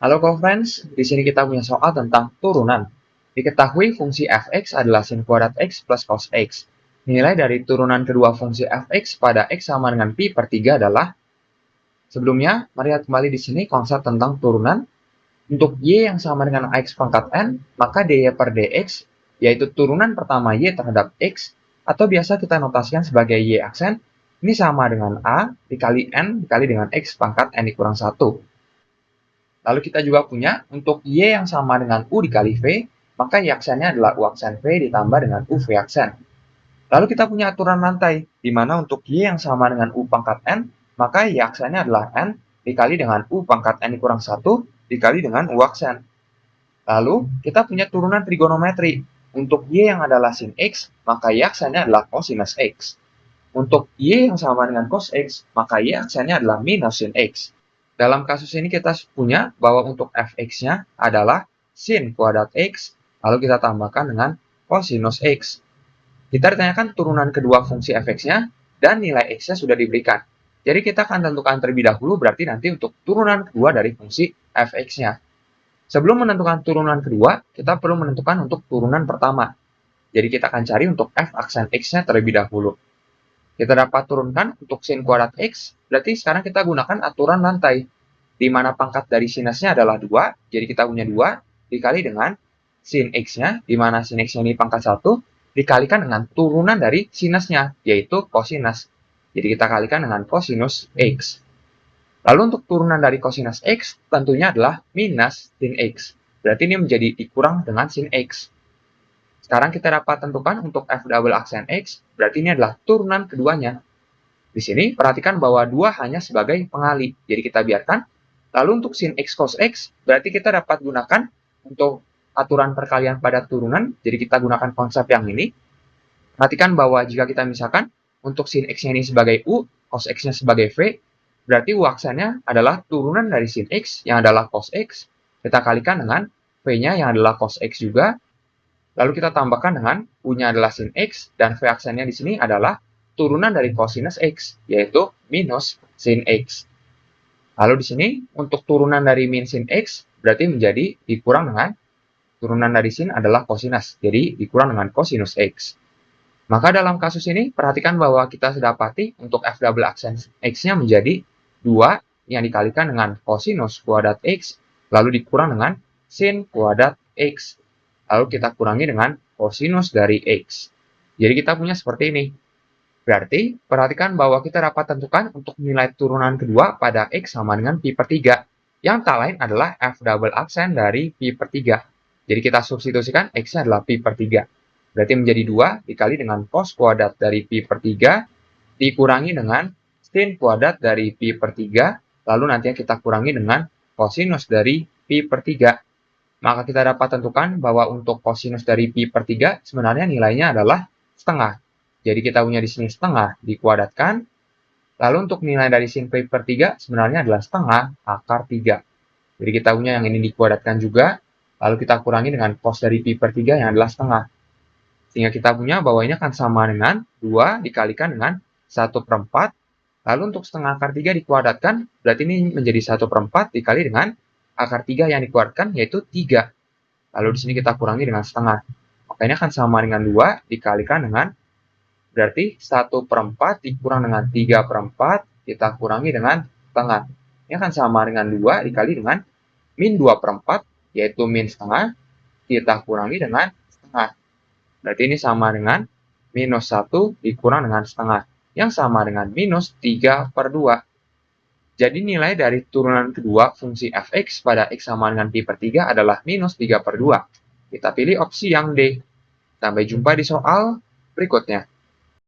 Halo co-friends, di sini kita punya soal tentang turunan. Diketahui fungsi fx adalah sin kuadrat x plus cos x. Nilai dari turunan kedua fungsi fx pada x sama dengan pi per 3 adalah. Sebelumnya, mari lihat kembali di sini konsep tentang turunan. Untuk y yang sama dengan ax pangkat n, maka dy per dx, yaitu turunan pertama y terhadap x, atau biasa kita notasikan sebagai y aksen, ini sama dengan a dikali n dikali dengan x pangkat n dikurang 1. Lalu kita juga punya untuk Y yang sama dengan U dikali V, maka Y aksennya adalah U aksen V ditambah dengan U V aksen. Lalu kita punya aturan rantai, di mana untuk Y yang sama dengan U pangkat N, maka Y aksennya adalah N dikali dengan U pangkat N dikurang 1 dikali dengan U aksen. Lalu kita punya turunan trigonometri. Untuk Y yang adalah sin X, maka Y aksennya adalah cosinus X. Untuk Y yang sama dengan cos X, maka Y aksennya adalah minus sin X. Dalam kasus ini kita punya bahwa untuk fx-nya adalah sin kuadrat x, lalu kita tambahkan dengan cosinus x. Kita ditanyakan turunan kedua fungsi fx-nya, dan nilai x-nya sudah diberikan. Jadi kita akan tentukan terlebih dahulu berarti nanti untuk turunan kedua dari fungsi fx-nya. Sebelum menentukan turunan kedua, kita perlu menentukan untuk turunan pertama. Jadi kita akan cari untuk f aksen x-nya terlebih dahulu. Kita dapat turunkan untuk sin kuadrat x, berarti sekarang kita gunakan aturan rantai, di mana pangkat dari sinusnya adalah 2, jadi kita punya 2, dikali dengan sin x-nya, di mana sin x-nya ini pangkat 1, dikalikan dengan turunan dari sinusnya, yaitu cosinus. Jadi kita kalikan dengan cosinus x. Lalu untuk turunan dari cosinus x, tentunya adalah minus sin x. Berarti ini menjadi dikurang dengan sin x. Sekarang kita dapat tentukan untuk f double aksen x, berarti ini adalah turunan keduanya. Di sini perhatikan bahwa 2 hanya sebagai pengali, jadi kita biarkan. Lalu untuk sin x cos x, berarti kita dapat gunakan untuk aturan perkalian pada turunan, jadi kita gunakan konsep yang ini. Perhatikan bahwa jika kita misalkan untuk sin x-nya ini sebagai u, cos x-nya sebagai v, berarti u aksennya adalah turunan dari sin x yang adalah cos x, kita kalikan dengan v-nya yang adalah cos x juga. Lalu kita tambahkan dengan U-nya adalah sin X, dan V aksennya di sini adalah turunan dari cosinus X, yaitu minus sin X. Lalu di sini, untuk turunan dari min sin X, berarti menjadi dikurang dengan turunan dari sin adalah cosinus, jadi dikurang dengan cosinus X. Maka dalam kasus ini, perhatikan bahwa kita sudah dapati untuk F double aksen X-nya menjadi 2 yang dikalikan dengan cosinus kuadrat X, lalu dikurang dengan sin kuadrat X. Lalu kita kurangi dengan cosinus dari X. Jadi kita punya seperti ini. Berarti, perhatikan bahwa kita dapat tentukan untuk nilai turunan kedua pada X sama dengan pi per 3. Yang tak lain adalah F double aksen dari pi per 3. Jadi kita substitusikan X-nya adalah pi per 3. Berarti menjadi 2 dikali dengan cos kuadrat dari pi per 3, dikurangi dengan sin kuadrat dari pi per 3, lalu nantinya kita kurangi dengan cosinus dari pi per 3. Maka kita dapat tentukan bahwa untuk cosinus dari pi per 3 sebenarnya nilainya adalah setengah. Jadi kita punya di sini setengah dikuadratkan. Lalu untuk nilai dari sin pi per 3 sebenarnya adalah setengah akar 3. Jadi kita punya yang ini dikuadratkan juga. Lalu kita kurangi dengan cos dari pi per 3 yang adalah setengah. Sehingga kita punya bahwa ini akan sama dengan 2 dikalikan dengan 1 per 4. Lalu untuk setengah akar 3 dikuadratkan, berarti ini menjadi 1 per 4 dikali dengan akar 3 yang dikeluarkan yaitu 3. Lalu di sini kita kurangi dengan setengah. Maka ini akan sama dengan 2 dikalikan dengan, berarti 1 per 4 dikurang dengan 3 per 4, kita kurangi dengan setengah. Ini akan sama dengan 2 dikali dengan min 2 per 4, yaitu min setengah, kita kurangi dengan setengah. Berarti ini sama dengan minus 1 dikurang dengan setengah, yang sama dengan minus 3 per 2. Jadi nilai dari turunan kedua fungsi fx pada x sama dengan pi per 3 adalah minus 3 per 2. Kita pilih opsi yang D. Sampai jumpa di soal berikutnya.